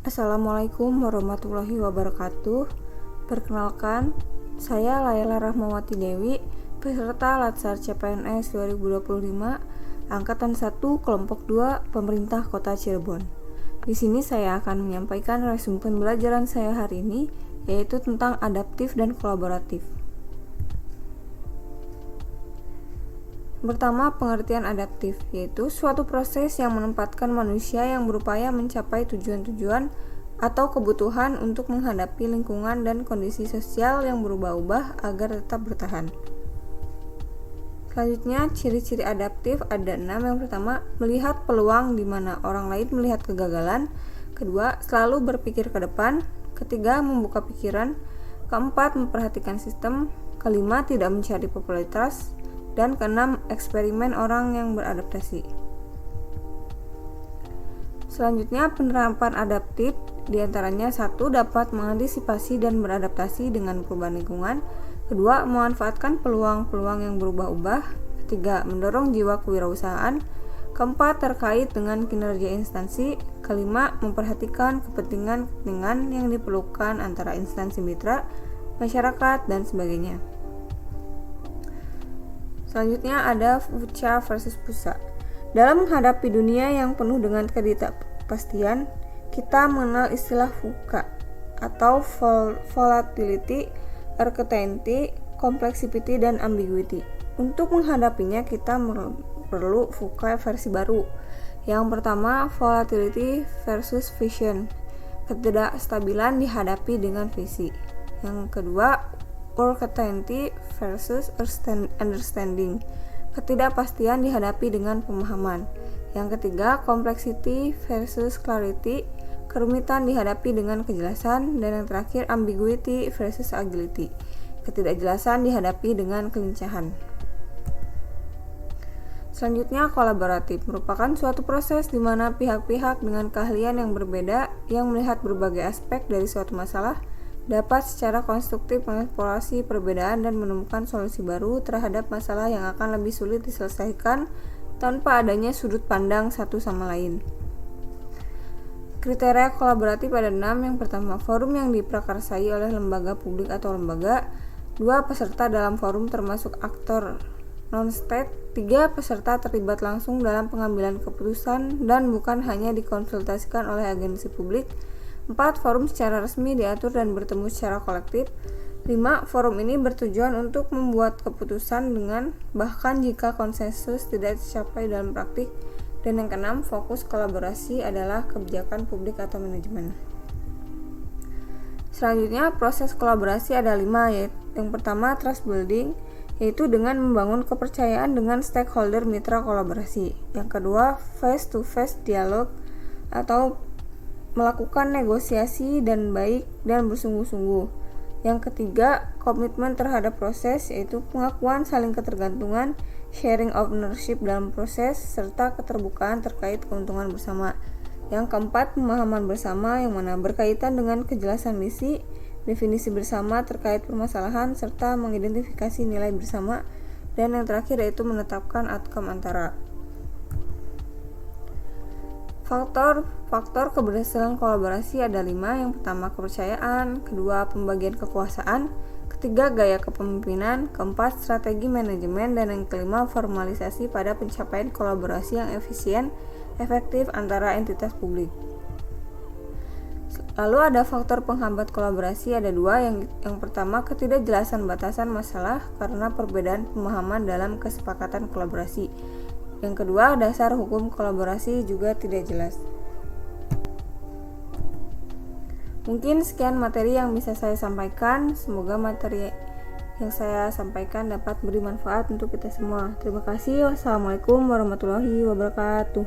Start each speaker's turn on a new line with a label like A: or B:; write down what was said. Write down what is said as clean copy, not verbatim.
A: Assalamualaikum warahmatullahi wabarakatuh. Perkenalkan, saya Laila Rahmawati Dewi, peserta Latsar CPNS 2025, Angkatan 1, Kelompok 2, Pemerintah Kota Cirebon. Di sini saya akan menyampaikan resume pembelajaran saya hari ini, yaitu tentang adaptif dan kolaboratif. Pertama, pengertian adaptif, yaitu suatu proses yang menempatkan manusia yang berupaya mencapai tujuan-tujuan atau kebutuhan untuk menghadapi lingkungan dan kondisi sosial yang berubah-ubah agar tetap bertahan. Selanjutnya, ciri-ciri adaptif ada 6. Yang pertama, melihat peluang di mana orang lain melihat kegagalan. Kedua, selalu berpikir ke depan. Ketiga, membuka pikiran. Keempat, memperhatikan sistem. Kelima, tidak mencari popularitas. Dan keenam, eksperimen orang yang beradaptasi. Selanjutnya, penerapan adaptif diantaranya 1. Dapat mengantisipasi dan beradaptasi dengan perubahan lingkungan. Kedua, memanfaatkan peluang-peluang yang berubah-ubah. Ketiga, mendorong jiwa kewirausahaan. Keempat, terkait dengan kinerja instansi. Kelima, memperhatikan kepentingan yang diperlukan antara instansi mitra, masyarakat, dan sebagainya. Selanjutnya ada VUCA versus PUSA. Dalam menghadapi dunia yang penuh dengan ketidakpastian, kita mengenal istilah VUCA atau volatility, uncertainty, complexity, dan ambiguity. Untuk menghadapinya kita perlu VUCA versi baru. Yang pertama, volatility versus vision. Ketidakstabilan dihadapi dengan visi. Yang kedua, uncertainty versus understanding. Ketidakpastian dihadapi dengan pemahaman. Yang ketiga, complexity versus clarity. Kerumitan dihadapi dengan kejelasan. Dan yang terakhir, ambiguity versus agility. Ketidakjelasan dihadapi dengan kelincahan. Selanjutnya, kolaboratif merupakan suatu proses di mana pihak-pihak dengan keahlian yang berbeda yang melihat berbagai aspek dari suatu masalah dapat secara konstruktif mengeksplorasi perbedaan dan menemukan solusi baru terhadap masalah yang akan lebih sulit diselesaikan tanpa adanya sudut pandang satu sama lain. Kriteria kolaboratif ada 6. Yang pertama, forum yang diprakarsai oleh lembaga publik atau lembaga. 2. Peserta dalam forum termasuk aktor non-state. 3. Peserta terlibat langsung dalam pengambilan keputusan dan bukan hanya dikonsultasikan oleh agensi publik. 4. Forum secara resmi diatur dan bertemu secara kolektif. 5. Forum ini bertujuan untuk membuat keputusan dengan bahkan jika konsensus tidak tercapai dalam praktik. Dan yang keenam, fokus kolaborasi adalah kebijakan publik atau manajemen. Selanjutnya, proses kolaborasi ada 5, yaitu yang pertama, trust building, yaitu dengan membangun kepercayaan dengan stakeholder mitra kolaborasi. Yang kedua, face-to-face dialog atau melakukan negosiasi dan baik dan bersungguh-sungguh. Yang ketiga, komitmen terhadap proses, yaitu pengakuan saling ketergantungan, sharing ownership dalam proses, serta keterbukaan terkait keuntungan bersama. Yang keempat, pemahaman bersama yang mana berkaitan dengan kejelasan misi, definisi bersama terkait permasalahan, serta mengidentifikasi nilai bersama. Dan yang terakhir yaitu menetapkan outcome antara. Faktor keberhasilan kolaborasi ada 5. Yang pertama, kepercayaan. Kedua, pembagian kekuasaan. Ketiga, gaya kepemimpinan. Keempat, strategi manajemen. Dan yang kelima, formalisasi pada pencapaian kolaborasi yang efisien, efektif antara entitas publik. Lalu ada faktor penghambat kolaborasi ada 2. Yang pertama, ketidakjelasan batasan masalah karena perbedaan pemahaman dalam kesepakatan kolaborasi. Yang kedua, dasar hukum kolaborasi juga tidak jelas. Mungkin sekian materi yang bisa saya sampaikan. Semoga materi yang saya sampaikan dapat beri manfaat untuk kita semua. Terima kasih. Wassalamualaikum warahmatullahi wabarakatuh.